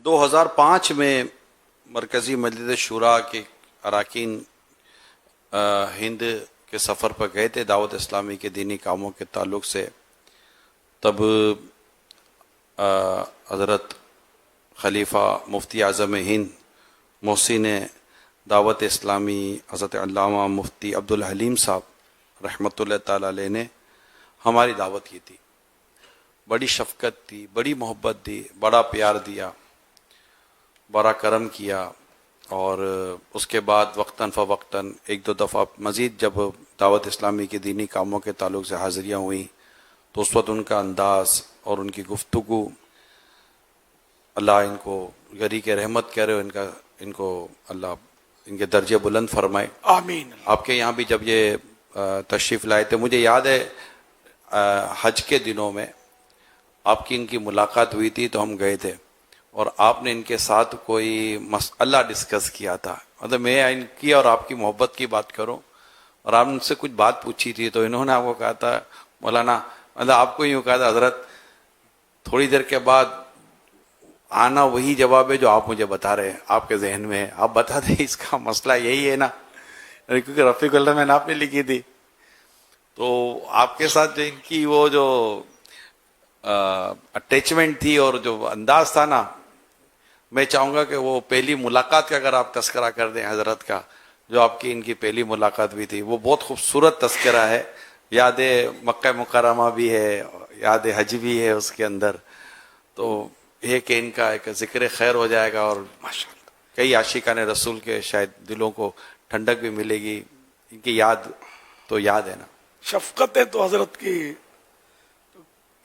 2005 میں مرکزی مجلس شورا کے اراکین ہند کے سفر پر گئے تھے دعوت اسلامی کے دینی کاموں کے تعلق سے. تب حضرت خلیفہ مفتی اعظم ہند محسن دعوت اسلامی حضرت علامہ مفتی عبدالحلیم صاحب رحمۃ اللہ تعالی علیہ نے ہماری دعوت کی تھی. بڑی شفقت تھی، بڑی محبت دی، بڑا پیار دیا، بڑا کرم کیا. اور اس کے بعد وقتاً فوقتاً ایک دو دفعہ مزید جب دعوت اسلامی کے دینی کاموں کے تعلق سے حاضریاں ہوئیں تو اس وقت ان کا انداز اور ان کی گفتگو، اللہ ان کو گری کے رحمت کرے، ان کو اللہ ان کے درجے بلند فرمائے. آمین. آپ کے یہاں بھی جب یہ تشریف لائے تھے، مجھے یاد ہے حج کے دنوں میں آپ کی ان کی ملاقات ہوئی تھی تو ہم گئے تھے اور آپ نے ان کے ساتھ کوئی مسئلہ ڈسکس کیا تھا. مطلب میں ان کی اور آپ کی محبت کی بات کروں اور آپ نے ان سے کچھ بات پوچھی تھی تو انہوں نے آپ کو کہا تھا مولانا، مطلب آپ کو یوں کہا تھا حضرت تھوڑی دیر کے بعد آنا وہی جواب ہے جو آپ مجھے بتا رہے ہیں، آپ کے ذہن میں ہے، آپ بتا دیں اس کا مسئلہ یہی ہے نا، کیونکہ رفیق اللہ میں نے آپ نے لکھی تھی. تو آپ کے ساتھ جو ان کی وہ جو اٹیچمنٹ تھی اور جو انداز تھا نا، میں چاہوں گا کہ وہ پہلی ملاقات کا اگر آپ تذکرہ کر دیں حضرت کا، جو آپ کی ان کی پہلی ملاقات بھی تھی، وہ بہت خوبصورت تذکرہ ہے. یاد مکہ مکرمہ بھی ہے، یاد حج بھی ہے اس کے اندر. تو یہ کہ ان کا ایک ذکر خیر ہو جائے گا اور ماشاءاللہ کئی عاشقان رسول کے شاید دلوں کو ٹھنڈک بھی ملے گی. ان کی یاد تو یاد ہے نا. شفقت ہے تو حضرت کی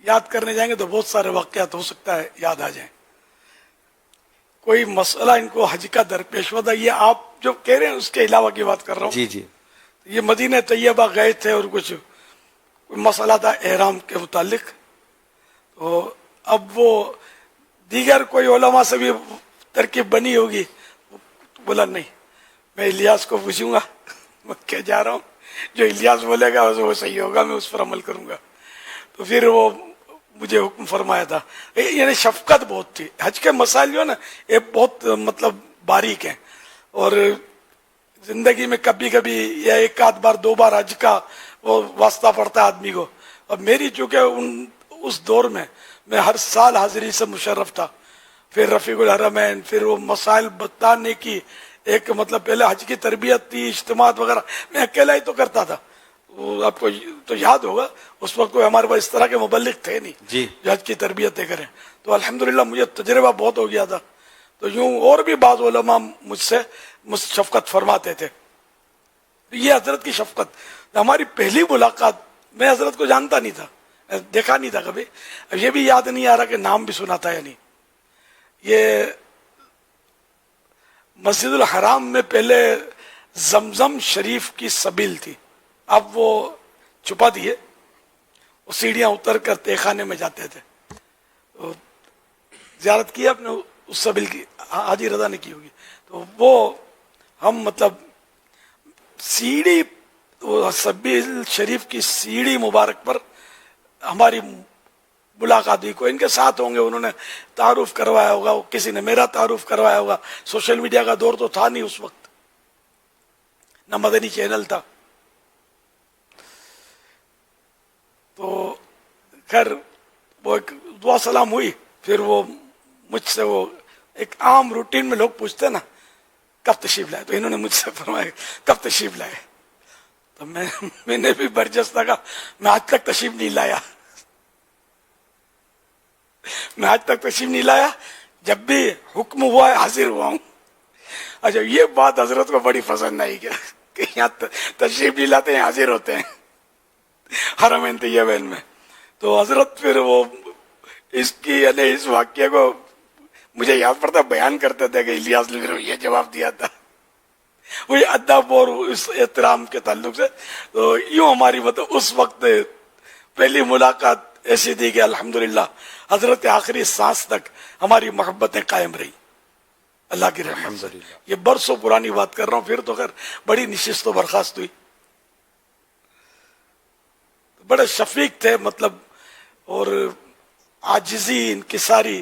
یاد کرنے جائیں گے تو بہت سارے واقعات ہو سکتا ہے یاد آ جائیں. کوئی مسئلہ ان کو حج کا درپیش ہوا تھا، یہ آپ جو کہہ رہے ہیں اس کے علاوہ کی بات کر رہا ہوں. جی جی. یہ مدینہ طیبہ گئے تھے اور کچھ مسئلہ تھا احرام کے متعلق. تو اب وہ دیگر کوئی علماء سے بھی ترکیب بنی ہوگی. بولا نہیں، میں الیاس کو پوچھوں گا، میں کیا جا رہا ہوں، جو الیاس بولے گا وہ صحیح ہوگا، میں اس پر عمل کروں گا. تو پھر وہ مجھے حکم فرمایا تھا. یعنی شفقت بہت تھی. حج کے مسائل جو ہے نا یہ بہت مطلب باریک ہیں اور زندگی میں کبھی کبھی یا ایک آدھ بار دو بار حج کا وہ واسطہ پڑتا ہے آدمی کو. اور میری چونکہ اس دور میں ہر سال حاضری سے مشرف تھا، پھر رفیق الحرمین، پھر وہ مسائل بتانے کی ایک مطلب پہلے حج کی تربیت تھی، اجتماعات وغیرہ میں اکیلا ہی تو کرتا تھا. آپ کو تو یاد ہوگا اس وقت کوئی ہمارے پاس اس طرح کے مبلغ تھے نہیں جی. جو حج کی تربیتیں کریں. تو الحمدللہ مجھے تجربہ بہت ہو گیا تھا. تو یوں اور بھی بعض علماء مجھ سے شفقت فرماتے تھے. یہ حضرت کی شفقت. ہماری پہلی ملاقات میں حضرت کو جانتا نہیں تھا، دیکھا نہیں تھا کبھی. اب یہ بھی یاد نہیں آ رہا کہ نام بھی سنا تھا یا نہیں. یہ مسجد الحرام میں پہلے زمزم شریف کی سبیل تھی، اب وہ چھپا دیے. وہ سیڑھیاں اتر کر تہخانے میں جاتے تھے. زیارت کی آپ نے اس سبیل کی؟ حاجی رضا نے کی ہوگی. تو وہ ہم مطلب سیڑھی سبیل شریف کی سیڑھی مبارک پر ہماری ملاقات ہوئی. کوئی ان کے ساتھ ہوں گے، انہوں نے تعارف کروایا ہوگا، کسی نے میرا تعارف کروایا ہوگا. سوشل میڈیا کا دور تو تھا نہیں اس وقت، نہ مدنی چینل تھا. تو خیر وہ ایک دعا سلام ہوئی. پھر وہ مجھ سے وہ ایک عام روٹین میں لوگ پوچھتے نا کب تشریف لائے، تو انہوں نے مجھ سے فرمایا کب تشریف لائے. تو میں نے بھی برجستہ کہا میں آج تک تشریف نہیں لایا، میں آج تک تشریف نہیں لایا، جب بھی حکم ہوا ہے حاضر ہوا ہوں. اچھا یہ بات حضرت کو بڑی پسند آئی کہ یہاں تشریف نہیں لاتے ہیں، حاضر ہوتے ہیں حرمین طیبین میں. تو حضرت پھر وہ اس کی یعنی اس واقعے کو مجھے یاد پڑتا بیان کرتے تھے کہ الیاس نے یہ جواب دیا تھا، وہی ادب اور اس احترام کے تعلق سے. تو یوں ہماری مطلب اس وقت پہلی ملاقات ایسی تھی کہ الحمدللہ حضرت آخری سانس تک ہماری محبتیں قائم رہی اللہ کی رحمت سے. یہ برسوں پرانی بات کر رہا ہوں. پھر تو خیر بڑی نشست و برخاست ہوئی. بڑے شفیق تھے مطلب، اور عاجزی انکساری